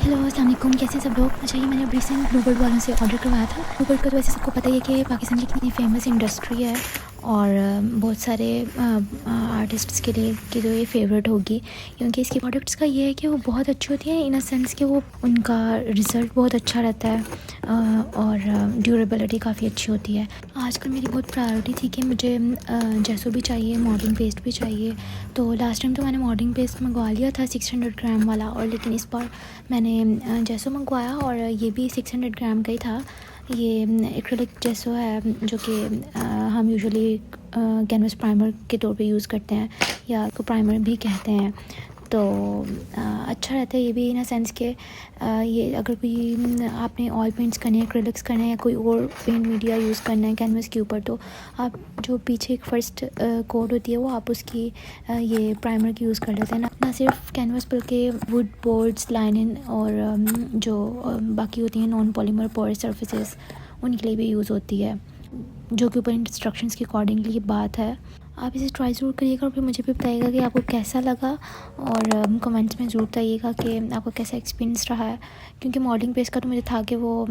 Hello अस्सलाम वालेकुम, कैसे सब लोग। अच्छा, ये मैंने रिसेंट ब्लूबर्ड वालों से ऑर्डर करवाया था। ब्लूबर्ड का तो वैसे सबको पता ही है कि पाकिस्तान की कितनी फेमस इंडस्ट्री है और बहुत सारे आर्टिस्ट्स के लिए कि जो ये फेवरेट होगी, क्योंकि इसके प्रोडक्ट्स का ये है कि वो बहुत अच्छी होती हैं इन अ सेंस कि वो उनका रिज़ल्ट बहुत अच्छा रहता है और ड्यूरेबिलिटी काफ़ी अच्छी होती है। आजकल मेरी बहुत प्रायोरिटी थी कि मुझे जेसो भी चाहिए, मॉर्निंग पेस्ट भी चाहिए। तो लास्ट टाइम तो मैंने मॉर्निंग पेस्ट मंगवा लिया था 600 ग्राम वाला, और लेकिन इस बार मैंने जेसो मंगवाया और ये भी 600 ग्राम का ही था। ये एक्रेलिक जेसो है जो कि हम यूजुअली कैनवस प्राइमर के तौर पे यूज़ करते हैं, या को प्राइमर भी कहते हैं। तो अच्छा रहता है ये भी इन अ सेंस के ये अगर कोई आपने ऑयल पेंट्स करने हैं, एक्रेलिक्स करना है या कोई और पेंट मीडिया यूज़ करना है कैनवस के ऊपर, तो आप जो पीछे एक फ़र्स्ट कोट होती है वो आप उसकी ये प्राइमर की यूज़ कर लेते हैं ना सिर्फ कैनवस बल्कि वुड बोर्ड्स, लाइनिन और जो बाकी होती हैं नॉन पॉलीमर पोरस सर्फेसेस, उनके लिए भी यूज़ होती है, जो कि ऊपर इंस्ट्रक्शंस के अकॉर्डिंगली ये बात है। आप इसे ट्राई ज़रूर करिएगा और फिर मुझे भी बताइएगा कि आपको कैसा लगा, और कमेंट्स में ज़रूर बताइएगा कि आपका कैसा एक्सपीरियंस रहा है, क्योंकि मॉडलिंग पेज का तो मुझे था कि वो